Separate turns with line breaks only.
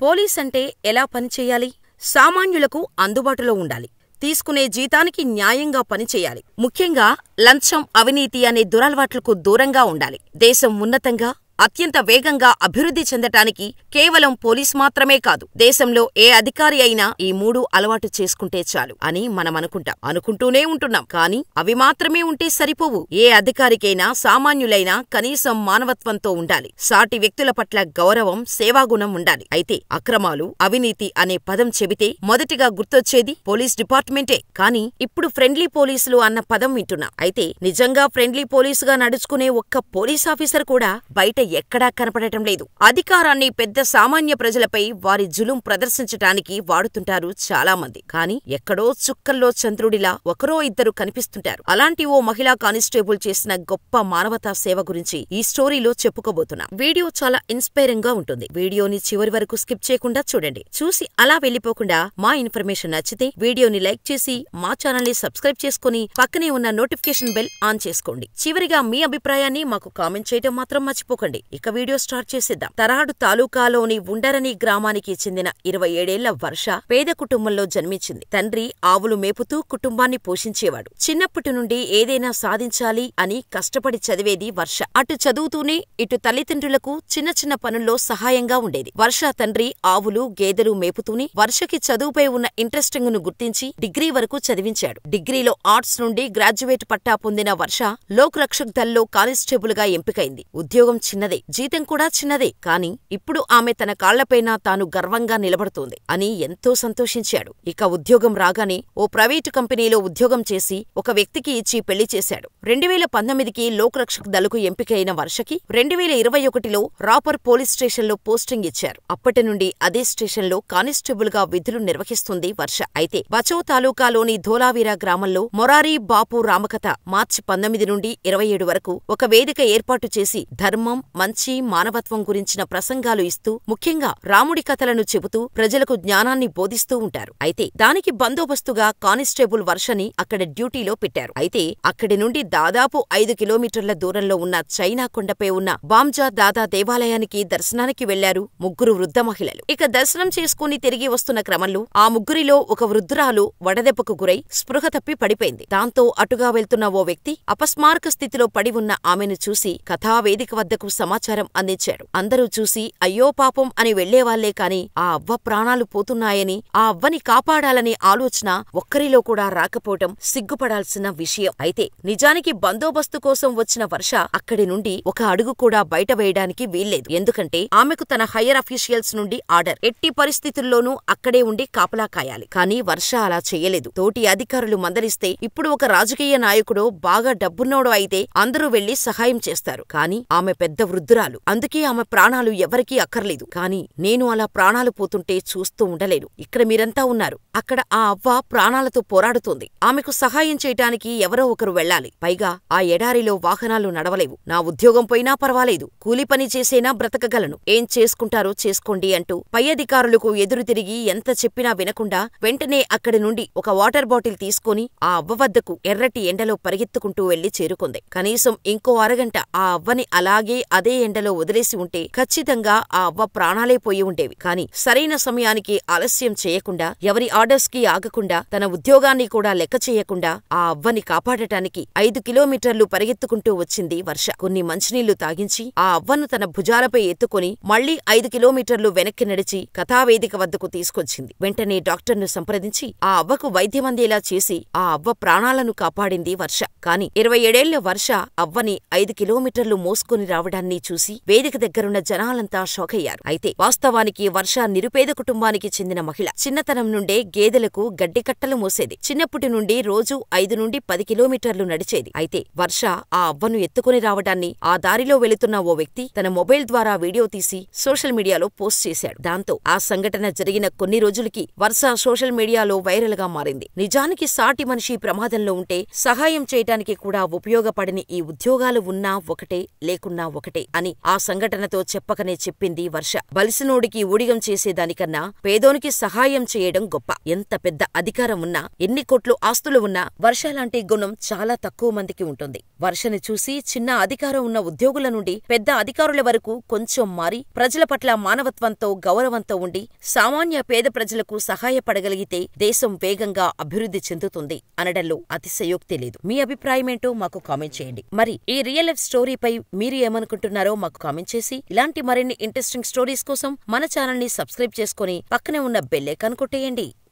Police అంటే ఎలా పనిచేయాలి? సామాన్యులకు అందుబాటులో ఉండాలి. తీసుకునే జీతానికి న్యాయంగా పనిచేయాలి. ముఖ్యంగా లంచం, అవినీతి అనే దురలవాట్లకు దూరంగా ఉండాలి. దేశం ఉన్నతంగా, అత్యంత వేగంగా అభివృద్ధి చెందటానికి కేవలం పోలీస్ మాత్రమే కాదు, దేశంలో ఏ అధికారి అయినా ఈ మూడు అలవాటు చేసుకుంటే చాలు అని మనమనుకుంటాం. అనుకుంటూనే ఉంటున్నాం. కానీ అవి మాత్రమే ఉంటే సరిపోవు. ఏ అధికారికైనా, సామాన్యులైనా కనీసం మానవత్వంతో ఉండాలి. సాటి వ్యక్తుల పట్ల గౌరవం, సేవాగుణం ఉండాలి. అయితే అక్రమాలు, అవినీతి అనే పదం చెబితే మొదటిగా గుర్తొచ్చేది పోలీస్ డిపార్ట్మెంటే. కానీ ఇప్పుడు ఫ్రెండ్లీ పోలీసులు అన్న పదం వింటున్నా. అయితే నిజంగా ఫ్రెండ్లీ పోలీసుగా నడుచుకునే ఒక్క పోలీస్ ఆఫీసర్ కూడా బయట ఎక్కడా కనపడటం లేదు. అధికారాన్ని పెద్ద సామాన్య ప్రజలపై వారి జులుం ప్రదర్శించటానికి వాడుతుంటారు చాలా మంది. కానీ ఎక్కడో చుక్కల్లో చంద్రుడిలా ఒకరో ఇద్దరు కనిపిస్తుంటారు. అలాంటి ఓ మహిళా కానిస్టేబుల్ చేసిన గొప్ప మానవతా సేవ గురించి ఈ స్టోరీలో చెప్పుకోబోతున్నా. వీడియో చాలా ఇన్స్పైరింగ్ గా ఉంటుంది. వీడియోని చివరి వరకు స్కిప్ చేయకుండా చూడండి. చూసి అలా వెళ్లిపోకుండా మా ఇన్ఫర్మేషన్ నచ్చితే వీడియోని లైక్ చేసి మా ఛానల్ ని సబ్స్క్రైబ్ చేసుకుని పక్కనే ఉన్న నోటిఫికేషన్ బెల్ ఆన్ చేసుకోండి. చివరిగా మీ అభిప్రాయాన్ని మాకు కామెంట్ చేయటం మాత్రం మర్చిపోకండి. ఇక వీడియో స్టార్ట్ చేసేద్దాం. తరాడు తాలూకాలోని ఉండరని గ్రామానికి చెందిన 27 ఏళ్ల వర్ష పేద కుటుంబంలో జన్మించింది. తండ్రి ఆవులు మేపుతూ కుటుంబాన్ని పోషించేవాడు. చిన్నప్పటి నుండి ఏదైనా సాధించాలి అని కష్టపడి చదివేది వర్ష. అటు చదువుతూనే ఇటు తల్లిదండ్రులకు చిన్న చిన్న పనుల్లో సహాయంగా ఉండేది. వర్ష తండ్రి ఆవులు, గేదెలు మేపుతూనే వర్షకి చదువుపై ఉన్న ఇంట్రెస్టింగ్ ను గుర్తించి డిగ్రీ వరకు చదివించాడు. డిగ్రీలో ఆర్ట్స్ నుండి గ్రాడ్యుయేట్ పట్టా పొందిన వర్ష లోక్ రక్షక్ దళ్లో కానిస్టేబుల్ గా ఎంపికైంది. ఉద్యోగం చిన్నదే, జీతం కూడా చిన్నదే. కానీ ఇప్పుడు ఆమె తన కాళ్లపైన తాను గర్వంగా నిలబడుతోంది అని ఎంతో సంతోషించాడు. ఇక ఉద్యోగం రాగానే ఓ ప్రైవేటు కంపెనీలో ఉద్యోగం చేసి ఒక వ్యక్తికి ఇచ్చి పెళ్లి చేశాడు. 2019కి లోక్ రక్షక్ దళకు ఎంపికైన వర్షకి 2021లో రాపర్ పోలీస్ స్టేషన్లో పోస్టింగ్ ఇచ్చారు. అప్పటి నుండి అదే స్టేషన్లో కానిస్టేబుల్ గా విధులు నిర్వహిస్తుంది వర్ష. అయితే బచౌ తాలూకాలోని ధోలావీరా గ్రామంలో మొరారి బాపు రామకథ మార్చి 19 నుండి 27 వరకు ఒక వేదిక ఏర్పాటు చేసి ధర్మం, మంచి, మానవత్వం గురించిన ప్రసంగాలు ఇస్తూ ముఖ్యంగా రాముడి కథలను చెబుతూ ప్రజలకు జ్ఞానాన్ని బోధిస్తూ ఉంటారు. అయితే దానికి బందోబస్తుగా కానిస్టేబుల్ వర్షని అక్కడ డ్యూటీలో పెట్టారు. అయితే అక్కడి నుండి దాదాపు 5 కిలోమీటర్ల దూరంలో ఉన్న చైనా కొండపై ఉన్న బాంజా దాదా దేవాలయానికి దర్శనానికి వెళ్లారు ముగ్గురు వృద్ధ మహిళలు. ఇక దర్శనం చేసుకుని తిరిగి వస్తున్న క్రమంలో ఆ ముగ్గురిలో ఒక వృద్ధురాలు వడదెబ్బకు గురై స్పృహ తప్పి పడిపోయింది. దాంతో అటుగా వెళ్తున్న ఓ వ్యక్తి అపస్మారక స్థితిలో పడి ఉన్న ఆమెను చూసి కథావేదిక వద్దకు సమాచారం అందించాడు. అందరూ చూసి అయ్యో పాపం అని వెళ్లేవాళ్లే కాని ఆ అవ్వ ప్రాణాలు పోతున్నాయని, ఆ అవ్వని కాపాడాలనే ఆలోచన ఒక్కరిలో కూడా రాకపోవటం సిగ్గుపడాల్సిన విషయం. అయితే నిజానికి బందోబస్తు కోసం వచ్చిన వర్ష అక్కడి నుండి ఒక అడుగు కూడా బయట వేయడానికి వీల్లేదు. ఎందుకంటే ఆమెకు తన హయ్యర్ అఫీషియల్స్ నుండి ఆర్డర్, ఎట్టి పరిస్థితుల్లోనూ అక్కడే ఉండి కాపలా కాయాలి. కానీ వర్ష అలా చెయ్యలేదు. తోటి అధికారులు మందలిస్తే ఇప్పుడు ఒక రాజకీయ నాయకుడో బాగా డబ్బున్నోడో అయితే అందరూ వెళ్లి సహాయం చేస్తారు. కానీ ఆమె పెద్ద వృద్ధురాలు, అందుకే ఆమె ప్రాణాలు ఎవరికీ అక్కర్లేదు. కానీ నేను అలా ప్రాణాలు పోతుంటే చూస్తూ ఉండలేను. ఇక్కడ మీరంతా ఉన్నారు. అక్కడ ఆ అవ్వ ప్రాణాలతో పోరాడుతోంది. ఆమెకు సహాయం చేయటానికి ఎవరో ఒకరు వెళ్లాలి. పైగా ఆ ఎడారిలో వాహనాలు నడవలేవు. నా ఉద్యోగం పోయినా పర్వాలేదు, కూలి పని చేసేనా బ్రతకగలను. ఏం చేసుకుంటారో చేసుకోండి అంటూ పై అధికారులకు ఎదురు తిరిగి ఎంత చెప్పినా వినకుండా వెంటనే అక్కడి నుండి ఒక వాటర్ బాటిల్ తీసుకుని ఆ అవ్వ వద్దకు ఎర్రటి ఎండలో పరిగెత్తుకుంటూ వెళ్లి చేరుకుంది. కనీసం ఇంకో అరగంట ఆ అవ్వని అలాగే అదే ఎండలో వదిలేసి ఉంటే ఖచ్చితంగా ఆ అవ్వ ప్రాణాలే పోయి ఉండేవి. కాని సరైన సమయానికి ఆలస్యం చేయకుండా, ఎవరి ఆర్డర్స్ కి ఆగకుండా, తన ఉద్యోగాన్ని కూడా లెక్క చేయకుండా ఆ అవ్వని కాపాడటానికి 5 కిలోమీటర్లు పరిగెత్తుకుంటూ వచ్చింది వర్ష. కొన్ని మంచినీళ్లు తాగించి ఆ అవ్వను తన భుజాలపై ఎత్తుకుని మళ్లీ 5 కిలోమీటర్లు వెనక్కి నడిచి కథావేదిక వద్దకు తీసుకొచ్చింది. వెంటనే డాక్టర్ను సంప్రదించి ఆ అవ్వకు వైద్యమందేలా చేసి ఆ అవ్వ ప్రాణాలను కాపాడింది వర్ష. కాని 27 ఏళ్ల వర్ష అవ్వని 5 కిలోమీటర్లు మోసుకుని రావడాన్ని చూసి వేదిక దగ్గరున్న జనాలంతా షాకయ్యారు. అయితే వాస్తవానికి వర్ష నిరుపేద కుటుంబానికి చెందిన మహిళ. చిన్నతనం నుండే గేదెలకు గడ్డి కట్టలు మోసేది. చిన్నప్పటి నుండి రోజూ 5 నుండి 10 కిలోమీటర్లు నడిచేది. అయితే వర్ష ఆ అవ్వను ఎత్తుకుని రావడాన్ని ఆ దారిలో వెళుతున్న ఓ వ్యక్తి తన మొబైల్ ద్వారా వీడియో తీసి సోషల్ మీడియాలో పోస్ట్ చేశాడు. దాంతో ఆ సంఘటన జరిగిన కొన్ని రోజులకి వర్ష సోషల్ మీడియాలో వైరల్ గా మారింది. నిజానికి సాటి మనిషి ప్రమాదంలో ఉంటే సహాయం చేయటానికి కూడా ఉపయోగపడని ఈ ఉద్యోగాలు ఉన్నా ఒకటే, లేకున్నా ఒకటే. అంటే అని ఆ సంఘటనతో చెప్పకనే చెప్పింది వర్ష. బలిసినోడికి ఊడిగం చేసేదానికన్నా పేదోనికి సహాయం చేయడం గొప్ప. ఎంత పెద్ద అధికారం ఉన్నా, ఎన్ని కోట్లు ఆస్తులు ఉన్నా వర్షలాంటి గుణం చాలా తక్కువ మందికి ఉంటుంది. వర్షని చూసి చిన్న అధికారం ఉన్న ఉద్యోగుల నుండి పెద్ద అధికారుల వరకు కొంచెం మారి ప్రజల పట్ల మానవత్వంతో, గౌరవంతో ఉండి సామాన్య పేద ప్రజలకు సహాయపడగలిగితే దేశం వేగంగా అభివృద్ధి చెందుతుంది అనడంలో అతిశయోక్తి లేదు. మీ అభిప్రాయమేంటో మాకు కామెంట్ చేయండి. మరి ఈ రియల్ లైఫ్ స్టోరీపై మీరు ఏమనుకుంటున్నారో మాకు కామెంట్ చేసి ఇలాంటి మరిన్ని ఇంట్రెస్టింగ్ స్టోరీస్ కోసం మన ఛానల్ ని సబ్స్క్రైబ్ చేసుకుని పక్కనే ఉన్న బెల్ ఐకాన్ కొట్టేయండి.